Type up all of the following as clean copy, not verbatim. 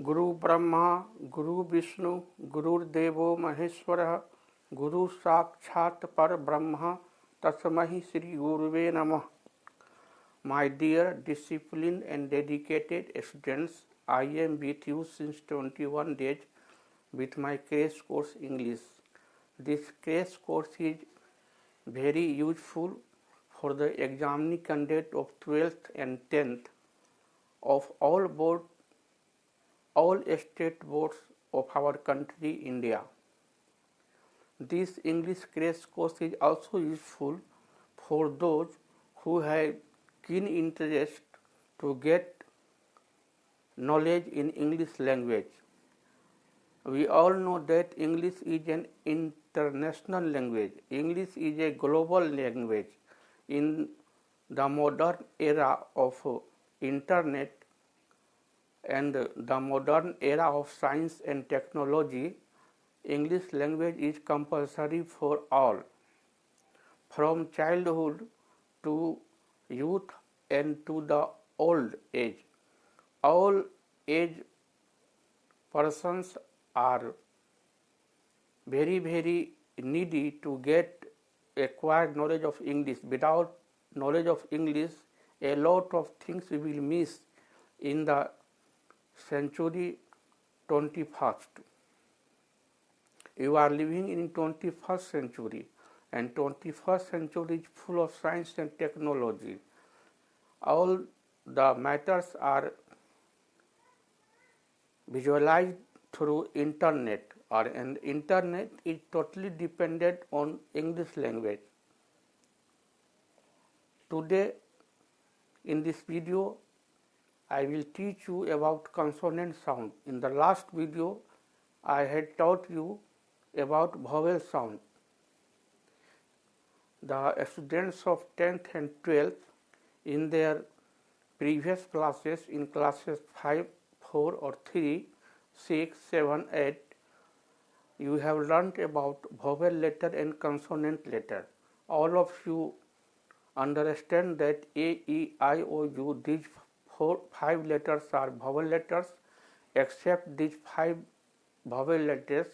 गुरु ब्रह्मा गुरु विष्णु गुरुर्देवो महेश्वरः गुरु साक्षात् परब्रह्म तस्मै श्री गुरुवे नमः. My dear disciplined and dedicated students, I am with you since 21 days with my crash course English. This crash course is very useful for the examining candidate of 12th and 10th of all state boards of our country, India. This English crash course is also useful for those who have keen interest to get knowledge in English language. We all know that English is an international language. English is a global language. In the modern era of internet and the modern era of science and technology, English language is compulsory for all, from childhood to youth and to the old age. All age persons are very needy to get acquired knowledge of English. Without knowledge of English, a lot of things we will miss in the century 21st. You are living in 21st century, and 21st century is full of science and technology. All the matters are visualized through internet, and internet is totally dependent on English language. Today in this video I will teach you about consonant sound. In the last video I had taught you about vowel sound. The students of 10th and 12th in their previous classes, in classes 5, 4 or 3, 6, 7, 8, you have learnt about vowel letter and consonant letter. All of you understand that A, E, I, O, U, these 5 letters are vowel letters. Except these 5 vowel letters,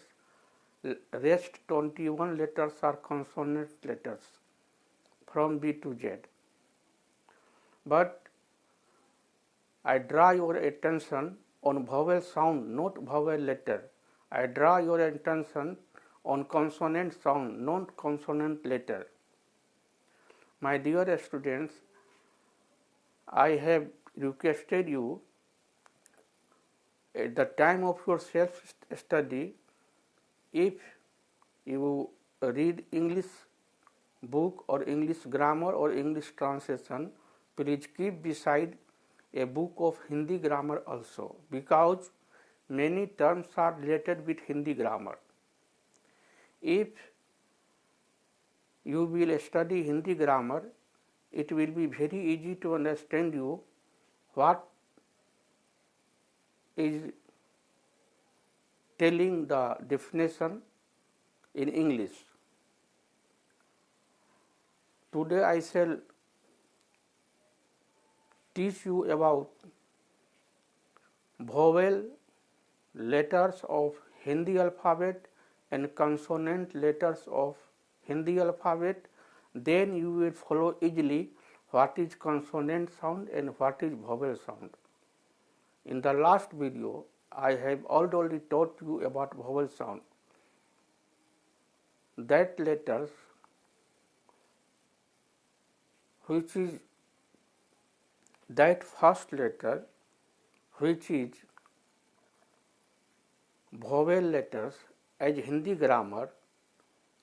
rest 21 letters are consonant letters from B to Z. But I draw your attention on vowel sound, not vowel letter. I draw your attention on consonant sound, not consonant letter. My dear students, I have requested you at the time of your self-study, if you read English book or English grammar or English translation, please keep beside a book of Hindi grammar also, because many terms are related with Hindi grammar. If you will study Hindi grammar, it will be very easy to understand you what is telling the definition in English. Today I shall teach you about vowel letters of Hindi alphabet and consonant letters of Hindi alphabet. Then you will follow easily what is consonant sound and what is vowel sound. In the last video, I have already taught you about vowel sound. That letters which is that first letter which is vowel letters as Hindi grammar,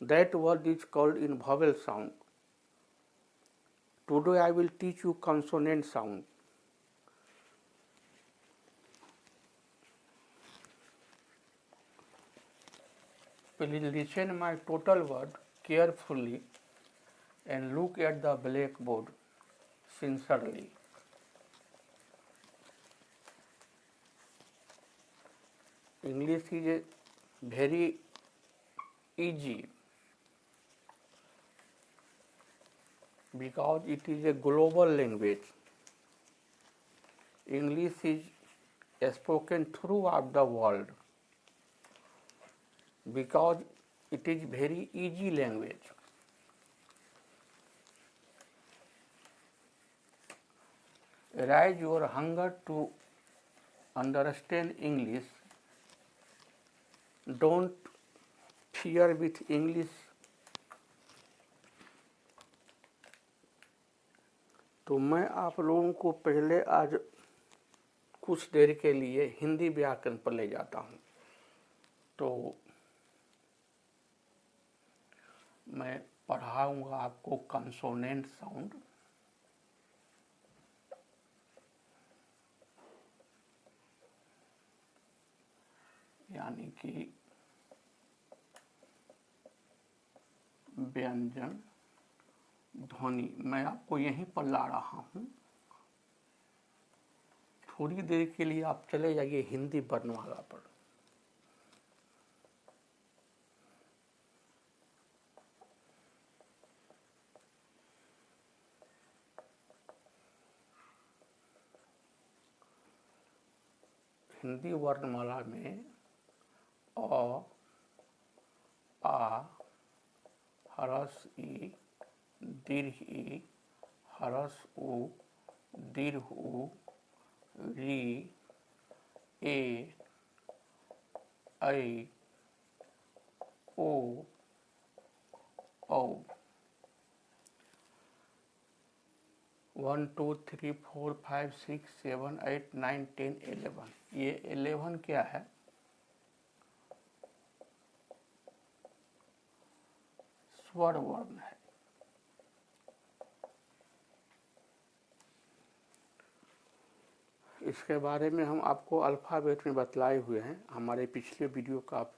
that word is called in vowel sound. Today I will teach you consonant sound. Please listen my total word carefully and look at the blackboard sincerely. English is very easy because it is a global language. English is spoken throughout the world because it is very easy language. Arouse your hunger to understand English. Don't fear with English. तो मैं आप लोगों को पहले आज कुछ देर के लिए हिंदी व्याकरण पर ले जाता हूँ। तो मैं पढ़ाऊँगा आपको कंसोनेंट साउंड। यानी कि व्यंजन ध्वनि मैं आपको यहीं पर ला रहा हूँ। थोड़ी देर के लिए आप चले जाइए हिंदी वर्णमाला पर। हिंदी वर्णमाला में अ, आ, ह्रस्व ई, दीर्घ ई, ह्रस्व उ, दीर्घ उ, री, ए, ऐ, ओ, औ। 1 2 3 4 5 6 7 8 9 10 11। ये 11 क्या है? स्वर वर्ण है। इसके बारे में हम आपको अल्फ़ाबेट में बतलाए हुए हैं। हमारे पिछले वीडियो का आप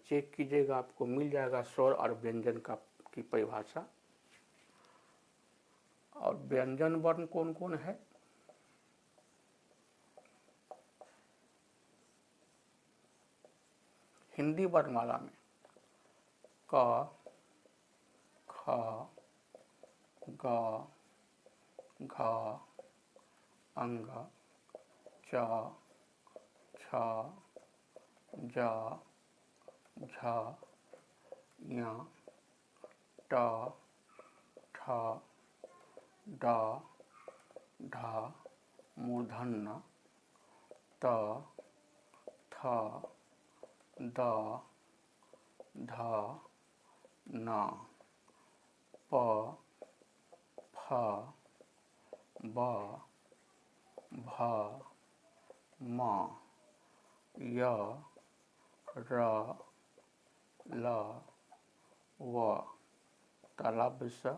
चेक कीजिएगा, आपको मिल जाएगा स्वर और व्यंजन की परिभाषा। और व्यंजन वर्ण कौन कौन है? हिंदी वर्णमाला में क, ख, ग, घ, अंग, च, छ, ज, झ, ञ, ट, ठ, ड, ढ, मूर्धन्य, त, थ, द, ध, न, प, फ, ब, भ, म, य, र, ल, व, तालव्य स,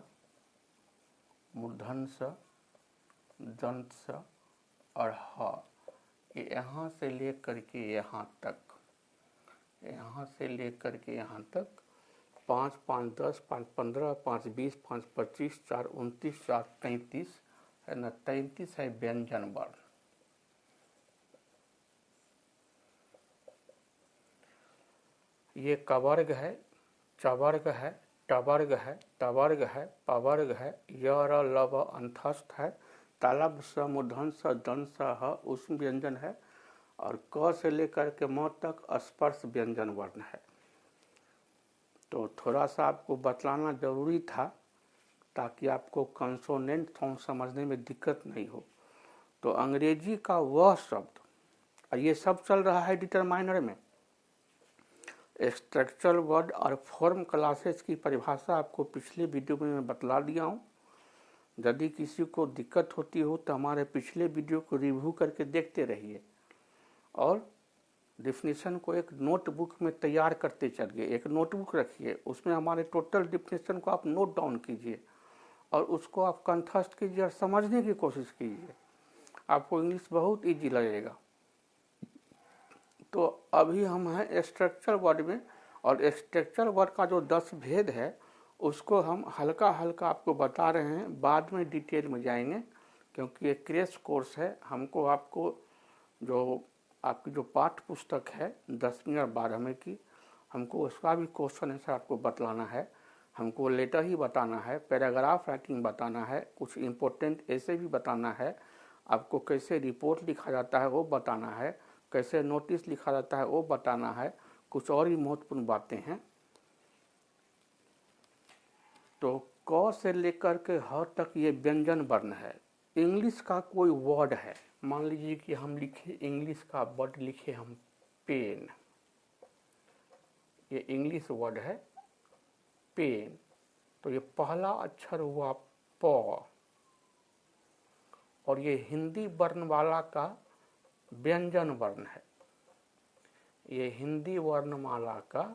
मूर्धन्य स, दंत स और ह। ये यहाँ से लेकर के यहाँ तक, यहाँ से लेकर के यहाँ तक 5 5 10 5 15 5 20 5 25 4 29 4 33 है न, 33 है व्यंजन वर्ण। ये कवर्ग है, चवर्ग है, टवर्ग है, तवर्ग है, पवर्ग है, य र ल व अंतस्थ है, तालव्य स, मूर्धन्य स, दंत स, ह उष्म व्यंजन है और क से लेकर के म तक स्पर्श व्यंजन वर्ण है। तो थोड़ा सा आपको बतलाना जरूरी था ताकि आपको कंसोनेंट साउंड समझने में दिक्कत नहीं हो। तो अंग्रेजी का वह शब्द, ये सब चल रहा है डिटरमाइनर में। स्ट्रक्चरल वर्ड और फॉर्म क्लासेस की परिभाषा आपको पिछले वीडियो में मैं बतला दिया हूँ। यदि किसी को दिक्कत होती हो तो हमारे पिछले वीडियो को रिव्यू करके देखते रहिए और डिफिनीशन को एक नोटबुक में तैयार करते चलिए। एक नोटबुक रखिए, उसमें हमारे टोटल डिफिनीशन को आप नोट डाउन कीजिए और उसको आप कंठस्थ कीजिए और समझने की कोशिश कीजिए। आपको इंग्लिश बहुत इजी लगेगा। तो अभी हम हैं स्ट्रक्चर वर्ड में और स्ट्रक्चर वर्ड का जो 10 भेद है उसको हम हल्का हल्का आपको बता रहे हैं। बाद में डिटेल में जाएंगे क्योंकि ये क्रैश कोर्स है। हमको आपको जो आपकी जो पाठ्य पुस्तक है 10वीं और 12वीं की, हमको उसका भी क्वेश्चन आंसर आपको बतलाना है। हमको लेटर ही बताना है, पैराग्राफ राइटिंग बताना है, कुछ इम्पोर्टेंट ऐसे भी बताना है आपको कैसे रिपोर्ट लिखा जाता है वो बताना है, कैसे नोटिस लिखा जाता है वो बताना है, कुछ और भी महत्वपूर्ण बातें हैं। तो क से लेकर के ह तक ये व्यंजन वर्ण है। इंग्लिश का कोई वर्ड है, मान लीजिए कि हम लिखे इंग्लिश का वर्ड लिखे हम पेन, ये इंग्लिश वर्ड है पेन, तो ये पहला अक्षर हुआ प, और ये हिंदी वर्ण वाला का व्यंजन वर्ण है, ये हिंदी वर्णमाला का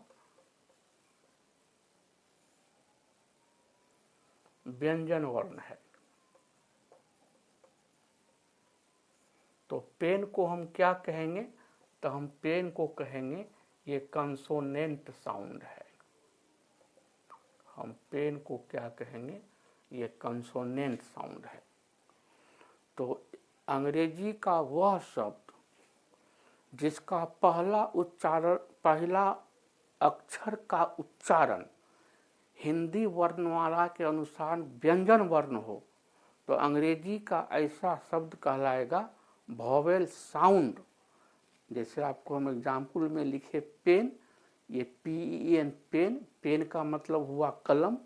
व्यंजन वर्ण है। तो पेन को हम क्या कहेंगे, तो हम पेन को कहेंगे ये कंसोनेंट साउंड है। हम पेन को क्या कहेंगे, ये कंसोनेंट साउंड है। तो अंग्रेजी का वह शब्द जिसका पहला अक्षर का उच्चारण हिंदी वर्णमाला के अनुसार व्यंजन वर्ण हो, तो अंग्रेजी का ऐसा शब्द कहलाएगा वॉवेल साउंड। जैसे आपको हम एग्जाम्पल में लिखे पेन, ये PEN पेन, पेन का मतलब हुआ कलम,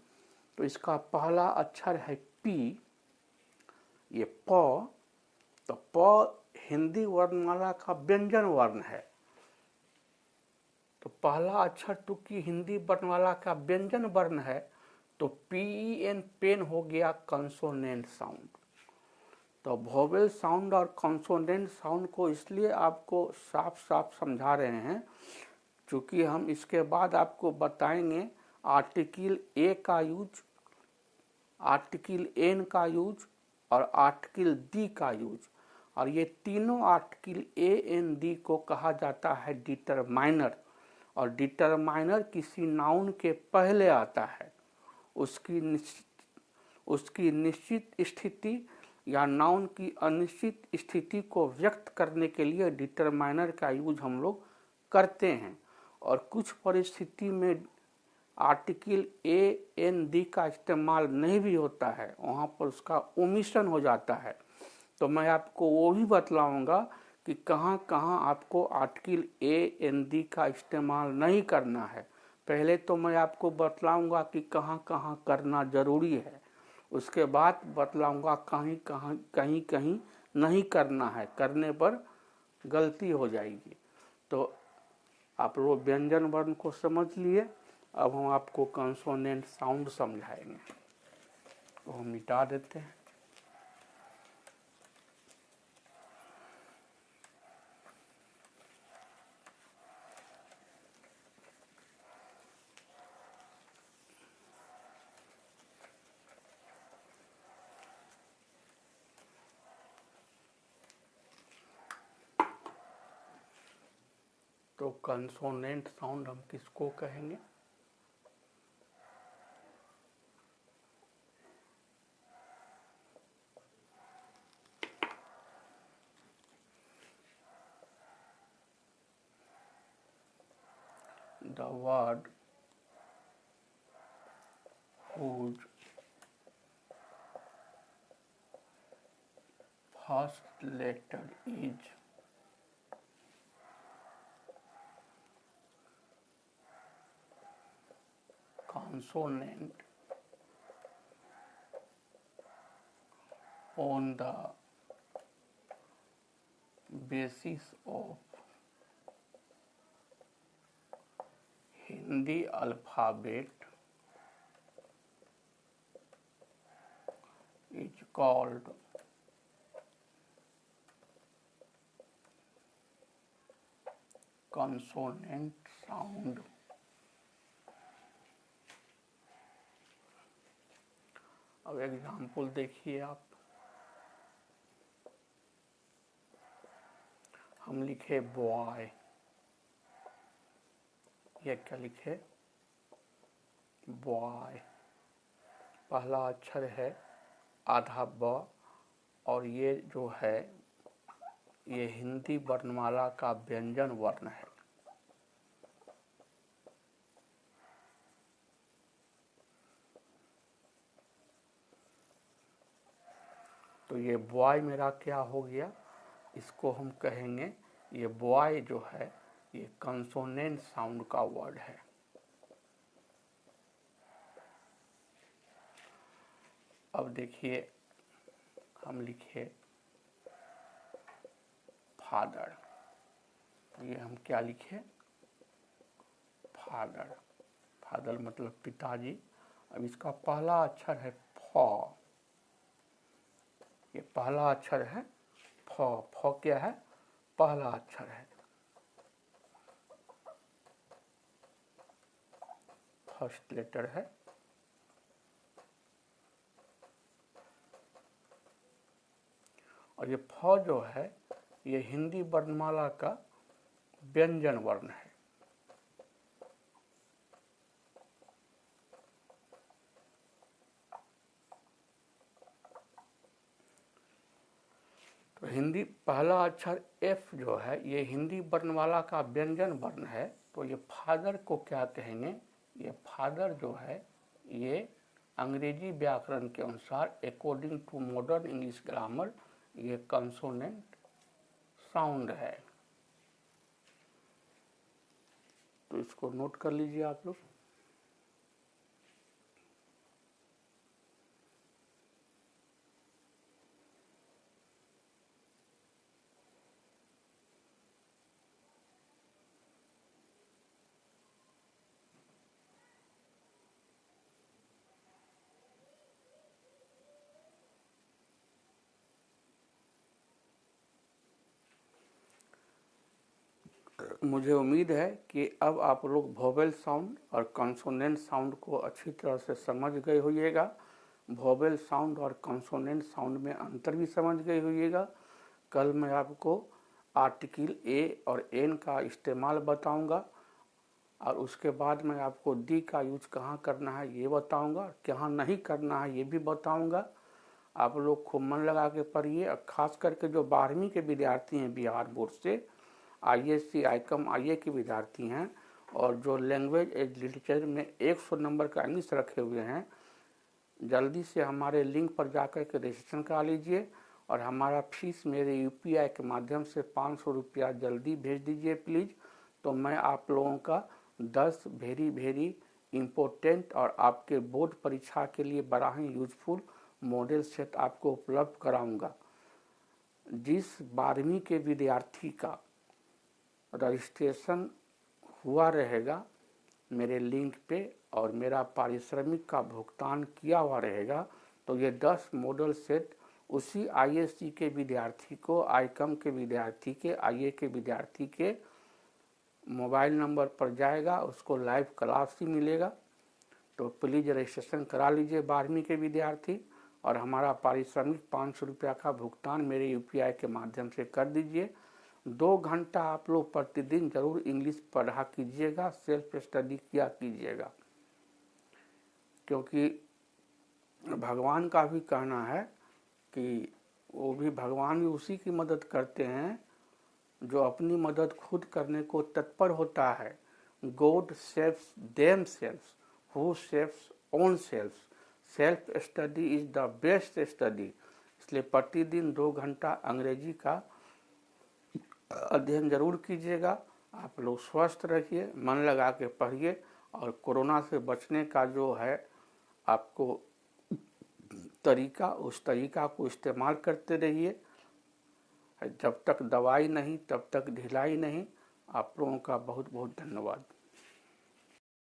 तो इसका पहला अक्षर है P, ये प, तो प हिंदी वर्णमाला का व्यंजन वर्ण है। तो पहला अक्षर चूंकि हिंदी वर्णमाला का व्यंजन वर्ण है, तो PEN पेन हो गया कंसोनेंट साउंड। तो वोवेल साउंड और कंसोनेंट साउंड को इसलिए आपको साफ साफ समझा रहे हैं क्योंकि हम इसके बाद आपको बताएंगे आर्टिकल ए का यूज, आर्टिकल एन का यूज और आर्टिकल डी का यूज। और ये तीनों आर्टिकल ए एन डी को कहा जाता है डिटरमाइनर, और डिटरमाइनर किसी नाउन के पहले आता है, उसकी निश्चित स्थिति या नाउन की अनिश्चित स्थिति को व्यक्त करने के लिए डिटरमाइनर का यूज हम लोग करते हैं। और कुछ परिस्थिति में आर्टिकल ए एन डी का इस्तेमाल नहीं भी होता है, वहाँ पर उसका ओमिशन हो जाता है। तो मैं आपको वो भी बतलाऊंगा कि कहाँ कहाँ आपको आर्टिकल ए एन डी का इस्तेमाल नहीं करना है। पहले तो मैं आपको बतलाऊंगा कि कहाँ कहाँ करना जरूरी है, उसके बाद बतलाऊंगा कहीं कहीं नहीं करना है, करने पर गलती हो जाएगी। तो आप लोग व्यंजन वर्ण को समझ लिए, अब हम आपको कंसोनेंट साउंड समझाएंगे। तो हम मिटा देते हैं। तो कंसोनेंट साउंड हम किसको कहेंगे, the word whose first letter is consonant on the basis of Hindi alphabet is called consonant sound। अब एग्जाम्पल देखिए आप, हम लिखे बॉय, ये क्या लिखे बॉय, पहला अक्षर है आधा ब, और ये जो है ये हिंदी वर्णमाला का व्यंजन वर्ण है। तो ये बॉय मेरा क्या हो गया, इसको हम कहेंगे, ये बॉय जो है ये कंसोनेंट साउंड का वर्ड है। अब देखिए हम लिखे फादर, ये हम क्या लिखे, फादर। फादर मतलब पिताजी। अब इसका पहला अक्षर है फ, ये पहला अक्षर है फ। फ क्या है, पहला अक्षर है, फर्स्ट लेटर है। और ये फ जो है ये हिंदी वर्णमाला का व्यंजन वर्ण है। तो हिंदी पहला अक्षर एफ जो है ये हिंदी वर्णमाला का व्यंजन वर्ण है। तो ये फादर को क्या कहेंगे, ये फादर जो है ये अंग्रेजी व्याकरण के अनुसार according to modern English grammar ये कंसोनेंट साउंड है। तो इसको नोट कर लीजिए आप लोग। मुझे उम्मीद है कि अब आप लोग वोवेल साउंड और कंसोनेंट साउंड को अच्छी तरह से समझ गए होइएगा। वोवेल साउंड और कंसोनेंट साउंड में अंतर भी समझ गए होइएगा। कल मैं आपको आर्टिकल ए और एन का इस्तेमाल बताऊंगा और उसके बाद मैं आपको दी का यूज कहाँ करना है ये बताऊंगा, कहाँ नहीं करना है ये भी बताऊंगा। आप लोग खूब मन लगा के पढ़िए। और ख़ास करके जो 12वीं के विद्यार्थी हैं बिहार बोर्ड से, ISC ICOM IA के विद्यार्थी हैं और जो लैंग्वेज एज लिटरेचर में 100 नंबर का इंग्लिश रखे हुए हैं, जल्दी से हमारे लिंक पर जाकर के रजिस्ट्रेशन करा लीजिए। और हमारा फीस मेरे UPI के माध्यम से 500 रुपया जल्दी भेज दीजिए प्लीज़। तो मैं आप लोगों का 10 वेरी इम्पोर्टेंट और आपके बोर्ड परीक्षा के लिए बड़ा ही यूजफुल मॉडल सेट आपको उपलब्ध कराऊंगा। जिस 12वीं के विद्यार्थी का रजिस्ट्रेशन हुआ रहेगा मेरे लिंक पे और मेरा पारिश्रमिक का भुगतान किया हुआ रहेगा, तो ये 10 मॉडल सेट उसी ISC के विद्यार्थी को, ICOM के विद्यार्थी के, IA के विद्यार्थी के मोबाइल नंबर पर जाएगा, उसको लाइव क्लास ही मिलेगा। तो प्लीज़ रजिस्ट्रेशन करा लीजिए 12वीं के विद्यार्थी और हमारा पारिश्रमिक 500 रुपया का भुगतान मेरे UPI के माध्यम से कर दीजिए। 2 घंटा आप लोग प्रतिदिन जरूर इंग्लिश पढ़ा कीजिएगा, सेल्फ स्टडी किया कीजिएगा, क्योंकि भगवान का भी कहना है कि वो भी भगवान भी उसी की मदद करते हैं जो अपनी मदद खुद करने को तत्पर होता है। God saves them selves who saves own selves. Self study is the best study. इसलिए प्रतिदिन 2 घंटा अंग्रेजी का अध्ययन जरूर कीजिएगा। आप लोग स्वस्थ रहिए, मन लगा के पढ़िए और कोरोना से बचने का जो है आपको तरीका, उस तरीका को इस्तेमाल करते रहिए। जब तक दवाई नहीं तब तक ढिलाई नहीं। आप लोगों का बहुत बहुत धन्यवाद।